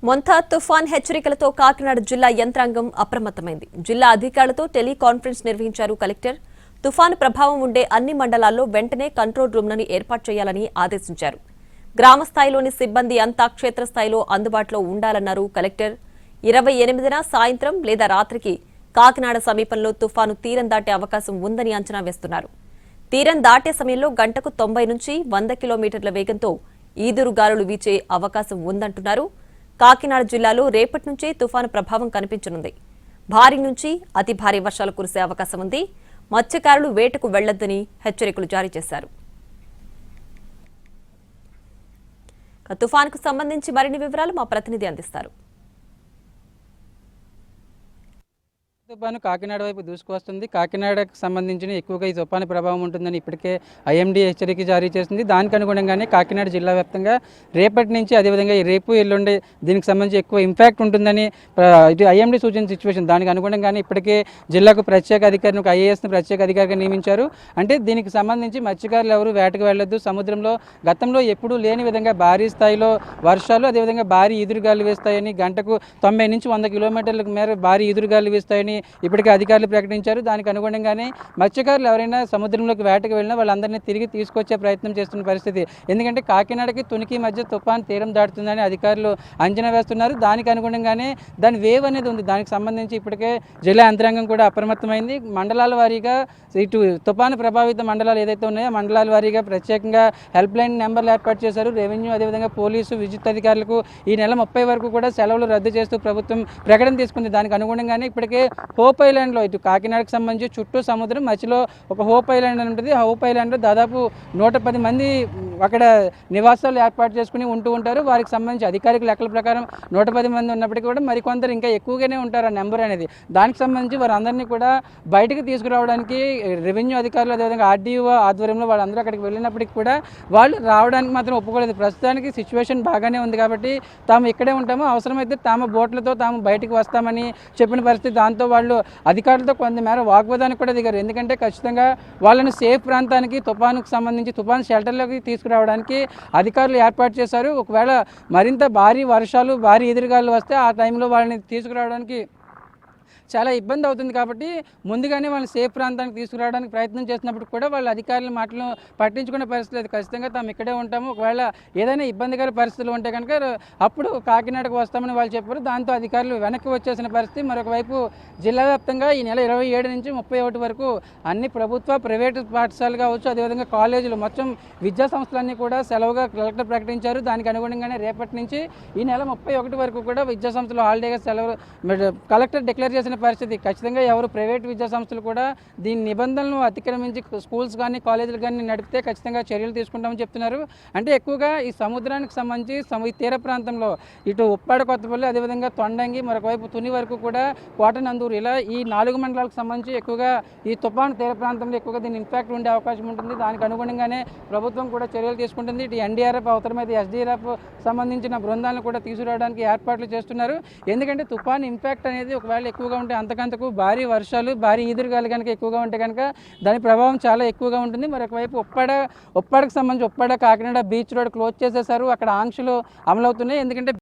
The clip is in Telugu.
మొంతా తుఫాన్ హెచ్చరికలతో కాకినాడ జిల్లా యంత్రాంగం అప్రమత్తమైంది. జిల్లా అధికారులతో టెలికాన్ఫరెన్స్ నిర్వహించారు కలెక్టర్. తుఫాను ప్రభావం ఉండే అన్ని మండలాల్లో వెంటనే కంట్రోల్ రూమ్లను ఏర్పాటు చేయాలని ఆదేశించారు. గ్రామ స్థాయిలోని సిబ్బంది అంతా క్షేత్రస్థాయిలో అందుబాటులో ఉండాలన్నారు కలెక్టర్. 28న సాయంత్రం లేదా రాత్రికి కాకినాడ సమీపంలో తుఫాను తీరం దాటే అవకాశం ఉందని అంచనా వేస్తున్నారు. తీరం దాటే సమయంలో గంటకు 90 నుంచి 100 కిలోమీటర్ల వేగంతో ఈదురుగాలులు వీచే అవకాశం ఉందంటున్నారు. కాకినాడ జిల్లాలో రేపటి నుంచే తుఫాను ప్రభావం కనిపించనుంది. భారీ నుంచి అతి భారీ వర్షాలు కురిసే అవకాశం ఉంది. మత్స్యకారులు వేటకు వెళ్లొద్దని హెచ్చరికలు జారీ చేశారు. తుఫానుకు సంబంధించి మరిన్ని వివరాలు మా ప్రతినిధి అందిస్తారు. తుఫాను కాకినాడ వైపు దూసుకువస్తుంది. కాకినాడకు సంబంధించిన ఎక్కువగా ఈ తుఫాను ప్రభావం ఉంటుందని ఇప్పటికే ఐఎండీ హెచ్చరిక జారీ చేసింది. దానికి అనుగుణంగానే కాకినాడ జిల్లా వ్యాప్తంగా రేపటి నుంచి అదేవిధంగా రేపు ఎల్లుండి దీనికి సంబంధించి ఎక్కువ ఇంపాక్ట్ ఉంటుందని ఇది ఐఎండీ సూచించిన సిచ్యువేషన్. దానికి అనుగుణంగానే ఇప్పటికే జిల్లాకు ప్రత్యేక అధికారిని ఒక ఐఏఎస్ని ప్రత్యేక అధికారిగా నియమించారు. అంటే దీనికి సంబంధించి మత్స్యకారులు ఎవరు వేటకు వెళ్లొద్దు. సముద్రంలో గతంలో ఎప్పుడూ లేని విధంగా భారీ స్థాయిలో వర్షాలు అదేవిధంగా భారీ ఈదురుగాలు వేస్తాయని, గంటకు 90 నుంచి 100 కిలోమీటర్ల మేర భారీ ఈదురుగాలు వేస్తాయని ఇప్పటికే అధికారులు ప్రకటించారు. దానికి అనుగుణంగానే మత్స్యకారులు ఎవరైనా సముద్రంలోకి వేటకు వెళ్ళినా వాళ్ళందరినీ తిరిగి తీసుకొచ్చే ప్రయత్నం చేస్తున్న పరిస్థితి. ఎందుకంటే కాకినాడకి తునికి మధ్య తుఫాన్ తీరం దాటుతుందని అధికారులు అంచనా వేస్తున్నారు. దానికి అనుగుణంగానే దాని వేవ్ అనేది ఉంది. దానికి సంబంధించి ఇప్పటికే జిల్లా యంత్రాంగం కూడా అప్రమత్తమైంది. మండలాల వారీగా ఇటు తుఫాను ప్రభావిత మండలాలు ఏదైతే ఉన్నాయో మండలాల వారీగా ప్రత్యేకంగా హెల్ప్ లైన్ నెంబర్లు ఏర్పాటు చేశారు. రెవెన్యూ అదేవిధంగా పోలీసు విద్యుత్ అధికారులకు ఈ నెల 30 వరకు కూడా సెలవులు రద్దు చేస్తూ ప్రభుత్వం ప్రకటన తీసుకుంది. దానికి అనుగుణంగానే ఇప్పటికే హోప్ ఐలాండ్లో ఇటు కాకినాడకు సంబంధించి చుట్టూ సముద్రం మధ్యలో ఒక హోప్ ఐలాండ్ అని ఉంటుంది. ఆ హోప్ ఐలాండ్లో దాదాపు 110 మంది అక్కడ నివాసాలు ఏర్పాటు చేసుకుని ఉంటూ ఉంటారు. వారికి సంబంధించి అధికారిక లెక్కల ప్రకారం 110 మంది ఉన్నప్పటికీ కూడా మరికొందరు ఇంకా ఎక్కువగానే ఉంటారు ఆ నెంబర్ అనేది. దానికి సంబంధించి వారందరినీ కూడా బయటకు తీసుకురావడానికి రెవెన్యూ అధికారులు అదేవిధంగా ఆర్డీఓ ఆధ్వర్యంలో వాళ్ళందరూ అక్కడికి వెళ్ళినప్పటికీ కూడా వాళ్ళు రావడానికి మాత్రం ఒప్పుకోలేదు. ప్రస్తుతానికి సిచ్యువేషన్ బాగానే ఉంది కాబట్టి తాము ఇక్కడే ఉంటాము, అవసరమైతే తాము బోట్లతో తాము బయటకు వస్తామని చెప్పిన పరిస్థితి. దాంతో వాళ్ళు అధికారులతో కొంతమేర వాగ్వాదానికి కూడా దిగారు. ఎందుకంటే ఖచ్చితంగా వాళ్ళని సేఫ్ ప్రాంతానికి తుఫానుకు సంబంధించి తుఫాను షెల్టర్లోకి తీసుకురావడానికి అధికారులు ఏర్పాటు చేశారు. ఒకవేళ మరింత భారీ వర్షాలు భారీ ఎదురుగాలు వస్తే ఆ టైంలో వాళ్ళని తీసుకురావడానికి చాలా ఇబ్బంది అవుతుంది. కాబట్టి ముందుగానే వాళ్ళని సేఫ్ ప్రాంతానికి తీసుకురావడానికి ప్రయత్నం చేసినప్పుడు కూడా వాళ్ళ అధికారుల మాటలు పట్టించుకునే పరిస్థితి లేదు. ఖచ్చితంగా తాము ఇక్కడే ఉంటాము, ఒకవేళ ఏదైనా ఇబ్బందికర పరిస్థితులు ఉంటే కనుక అప్పుడు కాకినాడకు వస్తామని వాళ్ళు చెప్పారు. దాంతో అధికారులు వెనక్కి వచ్చేసిన పరిస్థితి. మరొక వైపు జిల్లా వ్యాప్తంగా ఈ నెల 27 నుంచి 31 వరకు అన్ని ప్రభుత్వ ప్రైవేటు పాఠశాలలు కావచ్చు అదేవిధంగా కాలేజీలు మొత్తం విద్యా సంస్థలన్నీ కూడా సెలవుగా కలెక్టర్ ప్రకటించారు. దానికి అనుగుణంగానే రేపటి నుంచి ఈ నెల 31 వరకు కూడా విద్యా సంస్థలు హాలిడేగా సెలవు కలెక్టర్ డిక్లేర్ చేసిన పరిస్థితి. ఖచ్చితంగా ఎవరు ప్రైవేట్ విద్యా సంస్థలు కూడా దీని నిబంధనలను అతిక్రమించి స్కూల్స్ కానీ కాలేజీలు కానీ నడిపితే ఖచ్చితంగా చర్యలు తీసుకుంటామని చెప్తున్నారు. అంటే ఎక్కువగా ఈ సముద్రానికి సంబంధించి తీర ప్రాంతంలో ఇటు ఉప్పాడ కొత్తపల్లి అదేవిధంగా తొండంగి మరొకవైపు తుని వరకు కూడా కోటనందూరు ఇలా ఈ 4 మండలాలకు సంబంధించి ఎక్కువగా ఈ తుఫాను తీర ప్రాంతంలో ఎక్కువగా దీని ఇంపాక్ట్ ఉండే అవకాశం ఉంటుంది. దానికి అనుగుణంగానే ప్రభుత్వం కూడా చర్యలు తీసుకుంటుంది. ఇటు ఎన్డీఆర్ఎఫ్ అవసరమైతే ఎస్డీఆర్ఎఫ్ సంబంధించిన బృందాలను కూడా తీసుకురావడానికి ఏర్పాట్లు చేస్తున్నారు. ఎందుకంటే తుఫాను ఇంపాక్ట్ అనేది ఒకవేళ ఎక్కువగా ఉంటే అంతకంతకు భారీ వర్షాలు భారీ ఈదురుగాలు కనుక ఎక్కువగా ఉంటే కనుక దాని ప్రభావం చాలా ఎక్కువగా ఉంటుంది. మరొకవైపు ఉప్పాడకు సంబంధించి Uppada Kakinada beach road close చేసేసారు. అక్కడ ఆంక్షలు అమలవుతున్నాయి. ఎందుకంటే